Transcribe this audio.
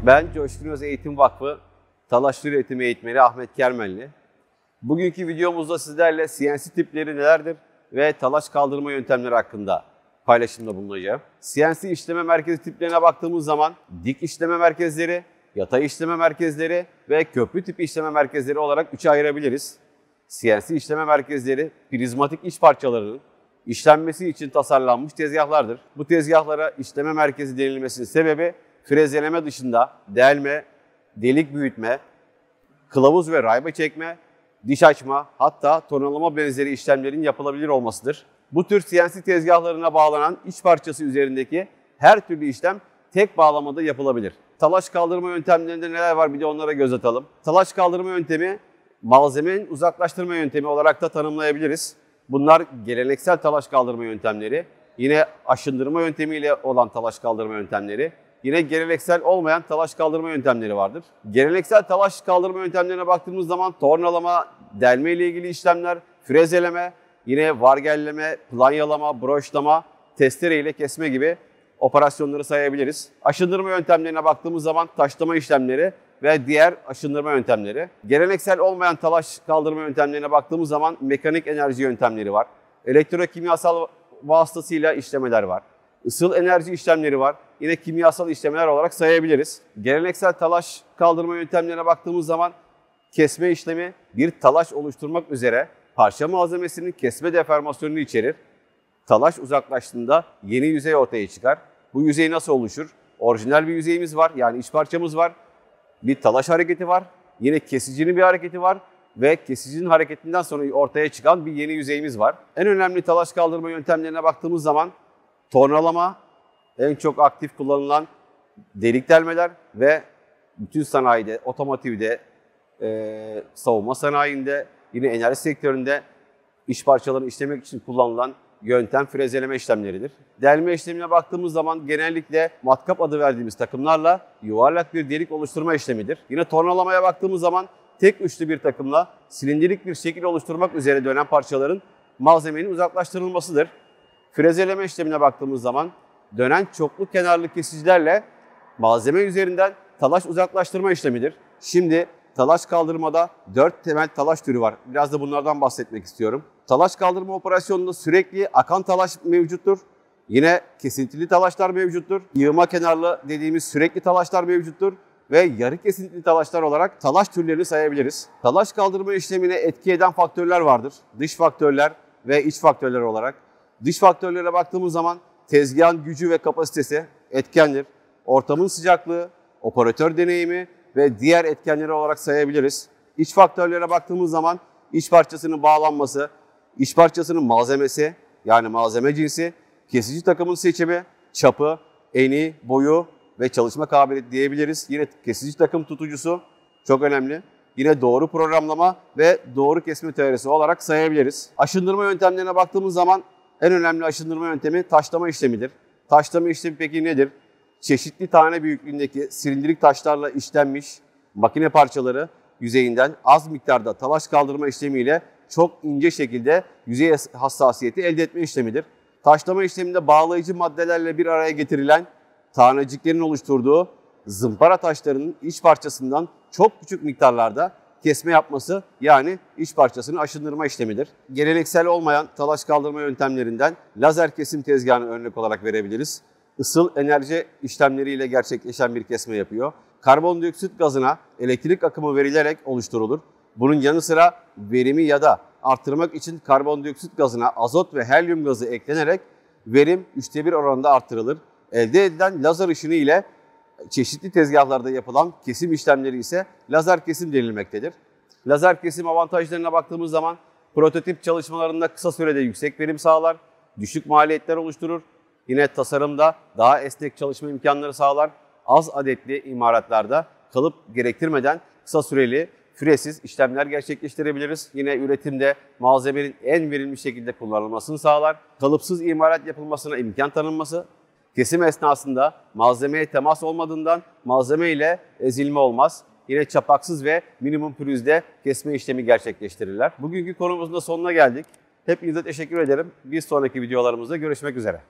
Ben Coşkun Öz Eğitim Vakfı Talaş Üretim Eğitmeni Ahmet Kermenli. Bugünkü videomuzda sizlerle CNC tipleri nelerdir ve talaş kaldırma yöntemleri hakkında paylaşımda bulunacağım. CNC işleme merkezi tiplerine baktığımız zaman dik işleme merkezleri, yatay işleme merkezleri ve köprü tipi işleme merkezleri olarak üçe ayırabiliriz. CNC işleme merkezleri prizmatik iş parçalarının işlenmesi için tasarlanmış tezgahlardır. Bu tezgahlara işleme merkezi denilmesinin sebebi frezeleme dışında delme, delik büyütme, kılavuz ve rayba çekme, diş açma, hatta tonalama benzeri işlemlerin yapılabilir olmasıdır. Bu tür CNC tezgahlarına bağlanan iç parçası üzerindeki her türlü işlem tek bağlamada yapılabilir. Talaş kaldırma yöntemlerinde neler var bir de onlara göz atalım. Talaş kaldırma yöntemi malzemenin uzaklaştırma yöntemi olarak da tanımlayabiliriz. Bunlar geleneksel talaş kaldırma yöntemleri, yine aşındırma yöntemiyle olan talaş kaldırma yöntemleri, yine geleneksel olmayan talaş kaldırma yöntemleri vardır. Geleneksel talaş kaldırma yöntemlerine baktığımız zaman tornalama, delme ile ilgili işlemler, frezeleme, yine vargelleme, planyalama, broşlama, testere ile kesme gibi operasyonları sayabiliriz. Aşındırma yöntemlerine baktığımız zaman taşlama işlemleri ve diğer aşındırma yöntemleri. Geleneksel olmayan talaş kaldırma yöntemlerine baktığımız zaman mekanik enerji yöntemleri var. Elektrokimyasal vasıtasıyla işlemeler var. Isıl enerji işlemleri var. Yine kimyasal işlemler olarak sayabiliriz. Geleneksel talaş kaldırma yöntemlerine baktığımız zaman kesme işlemi bir talaş oluşturmak üzere parça malzemesinin kesme deformasyonunu içerir. Talaş uzaklaştığında yeni yüzey ortaya çıkar. Bu yüzey nasıl oluşur? Orijinal bir yüzeyimiz var, yani iç parçamız var. Bir talaş hareketi var. Yine kesicinin bir hareketi var. Ve kesicinin hareketinden sonra ortaya çıkan bir yeni yüzeyimiz var. En önemli talaş kaldırma yöntemlerine baktığımız zaman tornalama, en çok aktif kullanılan delik delmeler ve bütün sanayide, otomotivde, savunma sanayinde, yine enerji sektöründe iş parçalarını işlemek için kullanılan yöntem frezeleme işlemleridir. Delme işlemine baktığımız zaman genellikle matkap adı verdiğimiz takımlarla yuvarlak bir delik oluşturma işlemidir. Yine tornalamaya baktığımız zaman tek uçlu bir takımla silindirik bir şekil oluşturmak üzere dönen parçaların malzemenin uzaklaştırılmasıdır. Frezeleme işlemine baktığımız zaman dönen çoklu kenarlı kesicilerle malzeme üzerinden talaş uzaklaştırma işlemidir. Şimdi talaş kaldırmada 4 temel talaş türü var. Biraz da bunlardan bahsetmek istiyorum. Talaş kaldırma operasyonunda sürekli akan talaş mevcuttur. Yine kesintili talaşlar mevcuttur. Yığma kenarlı dediğimiz sürekli talaşlar mevcuttur. Ve yarı kesintili talaşlar olarak talaş türlerini sayabiliriz. Talaş kaldırma işlemine etki eden faktörler vardır. Dış faktörler ve iç faktörler olarak. Dış faktörlere baktığımız zaman tezgahın gücü ve kapasitesi etkendir. Ortamın sıcaklığı, operatör deneyimi ve diğer etkenleri olarak sayabiliriz. İç faktörlere baktığımız zaman iç parçasının bağlanması, iç parçasının malzemesi yani malzeme cinsi, kesici takımın seçimi, çapı, eni, boyu ve çalışma kabiliyeti diyebiliriz. Yine kesici takım tutucusu çok önemli. Yine doğru programlama ve doğru kesme teorisi olarak sayabiliriz. Aşındırma yöntemlerine baktığımız zaman en önemli aşındırma yöntemi taşlama işlemidir. Taşlama işlemi peki nedir? Çeşitli tane büyüklüğündeki silindirik taşlarla işlenmiş makine parçaları yüzeyinden az miktarda talaş kaldırma işlemiyle çok ince şekilde yüzey hassasiyeti elde etme işlemidir. Taşlama işleminde bağlayıcı maddelerle bir araya getirilen taneciklerin oluşturduğu zımpara taşlarının iç parçasından çok küçük miktarlarda kesme yapması yani iç parçasını aşındırma işlemidir. Geleneksel olmayan talaş kaldırma yöntemlerinden lazer kesim tezgahını örnek olarak verebiliriz. Isıl enerji işlemleriyle gerçekleşen bir kesme yapıyor. Karbondioksit gazına elektrik akımı verilerek oluşturulur. Bunun yanı sıra verimi ya da arttırmak için karbondioksit gazına azot ve helyum gazı eklenerek verim 3'te 1 oranında arttırılır. Elde edilen lazer ışını ile çeşitli tezgahlarda yapılan kesim işlemleri ise lazer kesim denilmektedir. Lazer kesim avantajlarına baktığımız zaman prototip çalışmalarında kısa sürede yüksek verim sağlar, düşük maliyetler oluşturur. Yine tasarımda daha esnek çalışma imkanları sağlar. Az adetli imalatlarda kalıp gerektirmeden kısa süreli, süresiz işlemler gerçekleştirebiliriz. Yine üretimde malzemenin en verimli şekilde kullanılmasını sağlar. Kalıpsız imalat yapılmasına imkan tanınması. Kesim esnasında malzemeye temas olmadığından malzeme ile ezilme olmaz. Yine çapaksız ve minimum pürüzde kesme işlemi gerçekleştirirler. Bugünkü konumuzun da sonuna geldik. Hepinize teşekkür ederim. Bir sonraki videolarımızda görüşmek üzere.